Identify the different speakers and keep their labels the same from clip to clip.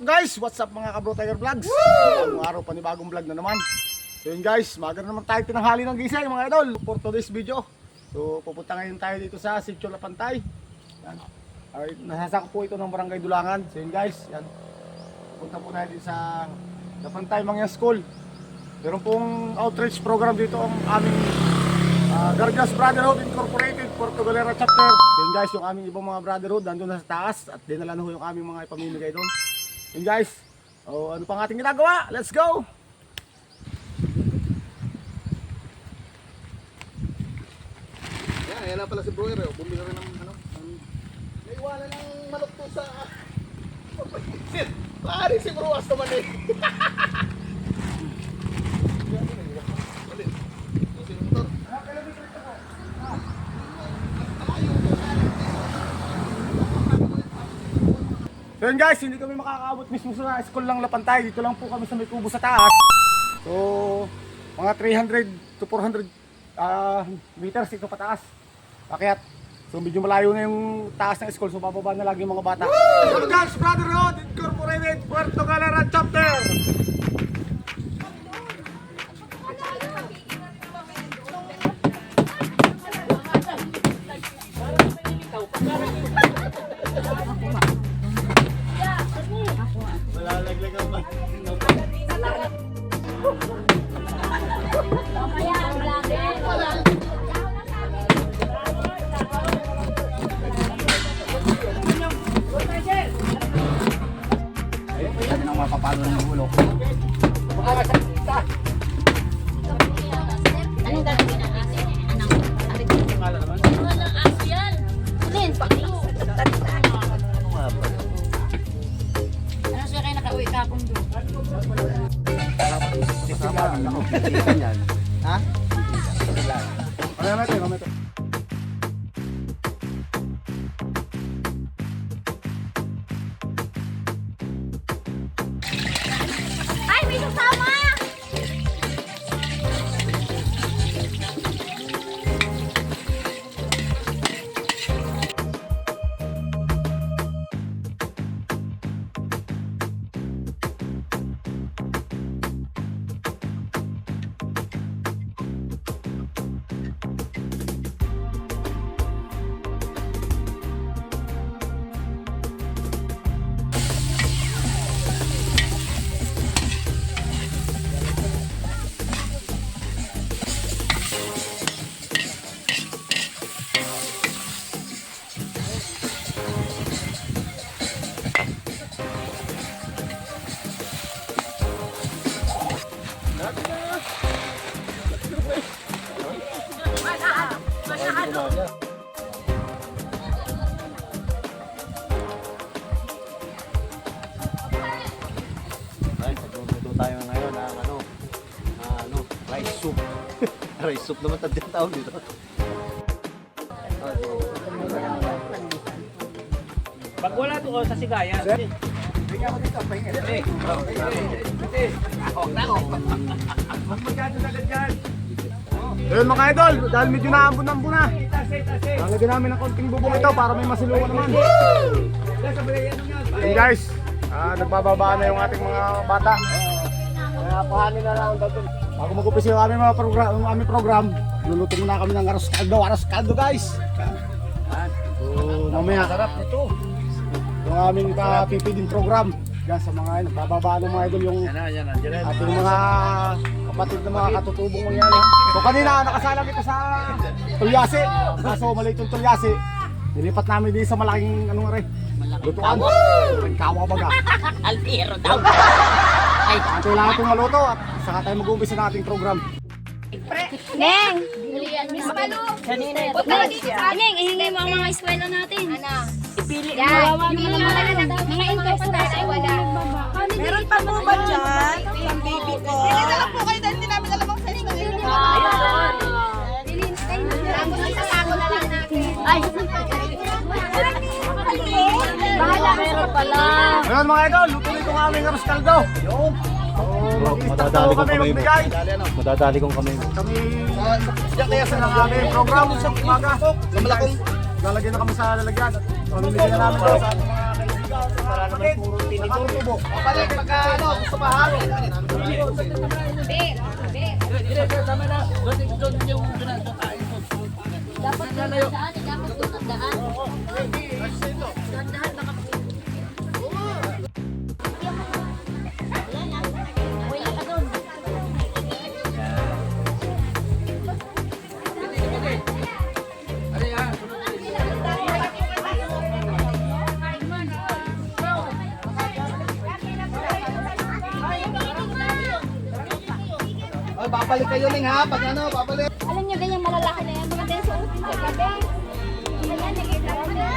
Speaker 1: guys? What's up mga Kabro Tiger Vlogs? Bagong araw, panibagong vlog na naman. So yun guys, maga na naman tayo tinanghali ng gising mga idol for today's video. So pupunta ngayon tayo dito sa Sitio Lapantay. Yan. Ay, nasasako po ito ng Barangay Dulangan. So yun guys, yan. Pupunta po tayo dito sa Lapantay Mangyan School. Meron pong outreach program dito ang aming Gargas Brotherhood Incorporated, Puerto Galera Chapter. So yun guys, yung aming ibang mga brotherhood nandun na sa taas at dinala na ho yung aming mga ipamimigay doon. Yun guys, ano pang ating ginagawa? Let's go! Yan na pala si Bro Hero, bumili rin ng naiwanan ng manok to sa pare si Bro As naman eh. So yun guys, hindi kami makakaabot mismo sa school ng Lapantay. Dito lang po kami sa may kubo sa taas. So mga 300 to 400 meters ito pataas. Pakyat. So medyo malayo na yung taas ng school. So bababa na lagi yung mga bata. Gargas Brotherhood Incorporated, Puerto Galera Chapter. Malalaglag ang ba? Ayun ang mapapalo ng ulo.
Speaker 2: Anong gagawin ng aso? Anong aso yan? Lin, paklo. Ano siya kayo nakauwi kapong doon?
Speaker 1: Ha? Ano natin?
Speaker 2: Ay, may sasama!
Speaker 3: Magluto tayo ngayon ng rice soup. Rice soup naman tatlong tawag dito.
Speaker 4: Pag wala doon sa sigayan.
Speaker 1: Ayun mga idol, dahil medyo naambon-ambon na. Lalagyan namin ng konting bubong ito para may masilungan naman. Ayun guys, nagbababa na yung ating mga bata. Kaya pahanin na lang daw. Bago mag-upisa yung aming program, luluto muna kami ng aros caldo guys. So mamaya, sarap nito. Yung aming pipiding program. Yan sa mga nagbababa ng mga idol yung ating mga kapatid na mga katutubong mga yan. So kanina nakasalang ito sa Tulyase. Kaso maliit yung Tulyase. Nilipat namin din sa malaking lutuan. Kawa baga.
Speaker 2: Alpero daw. Ay,
Speaker 1: Kailangan itong maluto at saka tayo mag-umpisa ng ating program.
Speaker 2: Neng! Miss Malu! Neng, ihingi mo ang mga eskwela natin. Ano? Ipili mo. Yung mga interpreter ay wala.
Speaker 5: Meron pa po ba dyan? Ang baby ko. Hindi na lang po kayo dahil hindi namin alam ang size ng inyo.
Speaker 2: Isasako na lang natin. Ay! Bahala, meron pala.
Speaker 1: Ngayon mga idol, luto nito ng aming aros caldo. Yung.
Speaker 3: Madadali kong kami.
Speaker 1: magbigay.
Speaker 3: Madadali kong kami.
Speaker 1: Kami kaya sa ng aming program sa umaga. Lalagyan na kami sa lalagyan. Pamimigyan na namin daw sa ating mga kaibigan.
Speaker 4: Wala naman puro tinidor.
Speaker 1: Tubo. Papalit pagka ano, gusto mahalo.
Speaker 2: Dapat tandaan, dapat tandaan. Tandaan baka wala ka doon.
Speaker 1: Ay, babalik kayo ning ha, pag ano, babalik.
Speaker 2: Alam niyo ganyang malalaki na yan, maganda yung suotin sa gabi. Ayan, nakita ko na.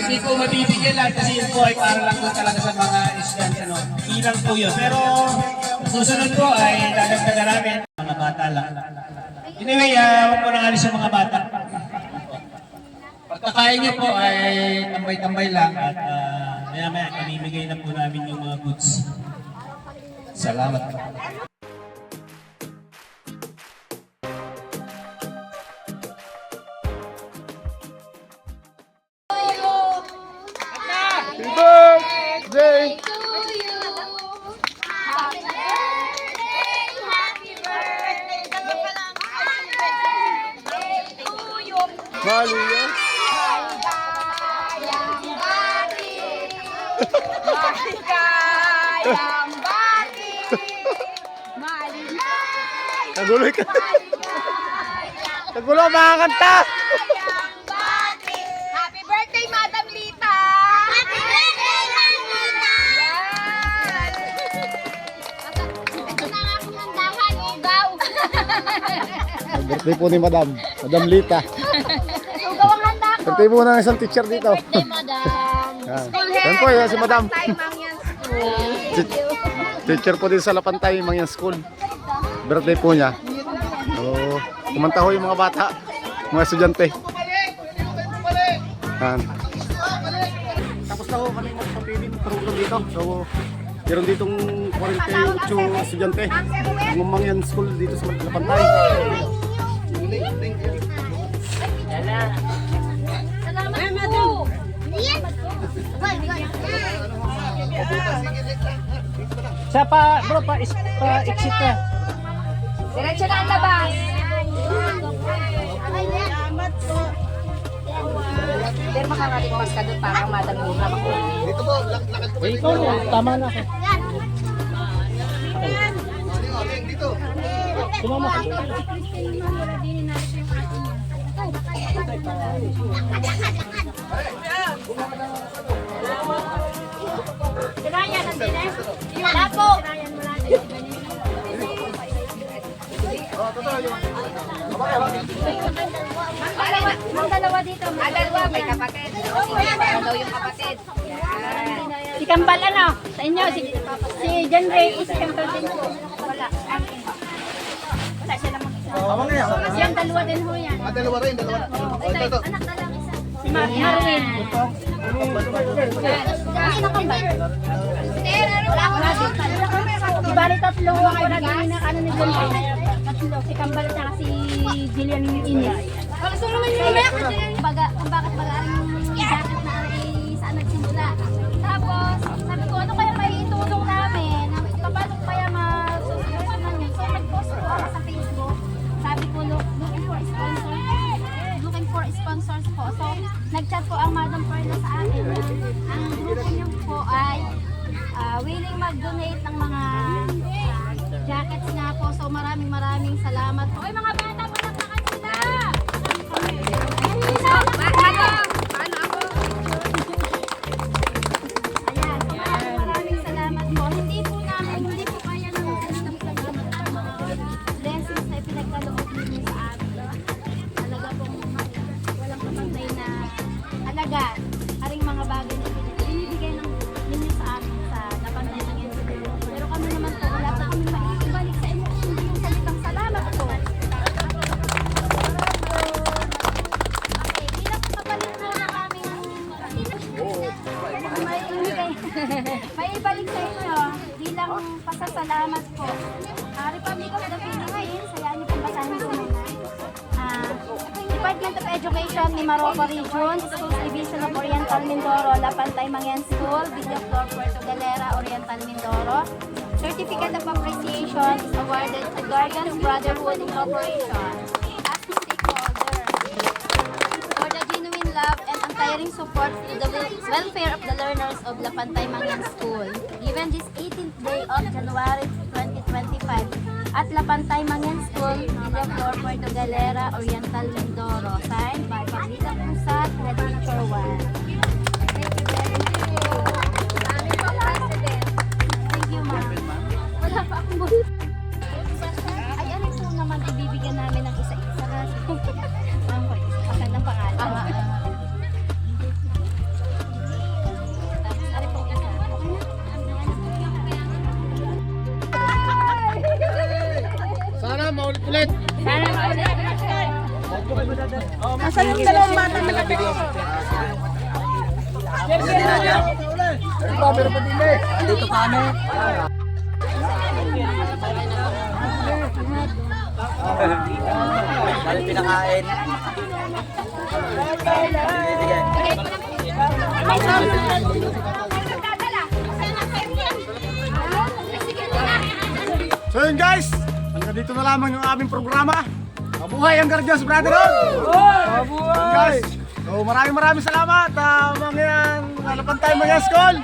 Speaker 4: Hindi po mabibigyan lahat kasi yun po ay para lang po talaga sa mga estudyante. Ano. Ilang po yun. Pero susunod po ay dadagdagan namin mga bata lang. Anyway, huwag po nang alis sa mga bata. Pagkakain niyo po ay tambay-tambay lang at maya-maya pamimigay na po namin yung mga goods. Salamat po.
Speaker 1: Happy birthday!
Speaker 2: Happy birthday to you.
Speaker 1: Malia.
Speaker 2: Maligayang bati. Maligayang
Speaker 1: Kaguloy ka. Kagulo, mga kanta.
Speaker 2: bati. Happy birthday, Madam Lita. Happy birthday, Madam Lita. Ito na nga akong handahan, ugaw.
Speaker 1: Birthday po ni Madam Lita.
Speaker 2: Ugaw ang handa ko.
Speaker 1: Birthday po ng isang teacher dito.
Speaker 2: Birthday, Madam.
Speaker 1: Yan po, yan si Madam.
Speaker 2: Tay Mangyan School.
Speaker 1: Teacher po din sa Lapantay, Mangyan School. Birthday po niya. So, kumanta ho yung mga bata, mga estudyante. Yan. Tapos na ho kami magpapiling program dito. So, meron ditong 48 estudyante ng Mangyan School dito sa Lapantay.
Speaker 2: Salamat po.
Speaker 4: Sa pa, bro, exit ka.
Speaker 2: Diretso na ang labas. Pero makakaligpas ka doon parang Madam Lita.
Speaker 1: Dito po, lakad po.
Speaker 4: Ikaw, tama na ako.
Speaker 1: Dito.
Speaker 4: Sumama ka.
Speaker 2: Sirayan, nandun eh. Lapo. Ang dalawa dito. Ang dalawa, may kapatid. Ano daw yung kapatid? Si Kambal ano? Sa inyo, si John Ray is Kambal din po. Wala. Wala siya lang mag-isa. Kasi ang dalawa din ho yan.
Speaker 1: Dalawa rin, dalawa.
Speaker 2: Ito, anak na lang isa. Si Marvin. Kasi nakambal. Di bali tatlo ang pinag-iina ka ano ni John Ray. Tatlo, si Kambal at saka si Jillian Ines. Gusto naman yung baga, kung bakit baga ang jacket na sa nagsimula. Tapos, sabi ko, ano kaya may itulong namin? Paano kaya masusunod yun? So, nag-post ko ako sa Facebook. Sabi ko, looking for sponsors. Looking for sponsors po. So, nag-chat po ang Madam Perla sa akin. Ang grupo niyo po ay willing mag-donate ng mga jackets nga po. So, maraming salamat po. Oy, mga bata, palakpakan sila! Paano ako? Ayan, maraming salamat po. Hindi po kaya ng salamat ang mga blessings na ipinagkaloob ninyo sa amin. Talaga pong walang kapantay na halaga. Aring mga bagay na binibigay ninyo sa amin sa napantay ng yan. Pero kami naman po, wala po kami maibalik sa inyo. Hindi yung salitang salamat po. Okay, bilang kapalit po na kami maibalik sa inyo bilang pasasalamat po. Department of Education, Mimaropa Region, Schools Division of Oriental Mindoro, La Pantay Mangyan School, Villaflor, Puerto Galera, Oriental Mindoro. Certificate of Appreciation is awarded to Gargan's Brotherhood Incorporation as the stakeholder for the genuine love and untiring support to the welfare of the learners of La Pantay Mangyan School, given this 18th day of January 2025 at La Pantay Mangyan School, Villaflor, Puerto Galera, Oriental Mindoro. Signed by Pablita Pusat, Head Teacher 1. Thank you, ma'am. Wala pa akong bul. Ay, ano po naman ibibigyan namin ng isa-isa kasi. Ang ng pangalan. Tapos, ano po isa?
Speaker 1: Sana maulit-ulit.
Speaker 2: Sana maulit.
Speaker 5: Nasaan yung dalawang bata na nabigay?
Speaker 1: Meron pa din eh.
Speaker 3: Dito kami. Dahil pinakain. Bigay.
Speaker 2: May
Speaker 1: So yun guys, hanggang dito na lamang yung aming programa. Mabuhay ang Guardians Brotherhood! Mabuhay! Guys, so maraming salamat mga La Pantay Mangyan School.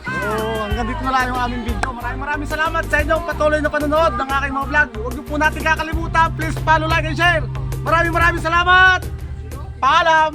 Speaker 1: So hanggang dito na lang yung aming video. Maraming salamat sa inyong patuloy na panonood ng aking mga vlog. Huwag niyo po natin kakalimutan, please follow, like, and share. Maraming salamat! Paalam!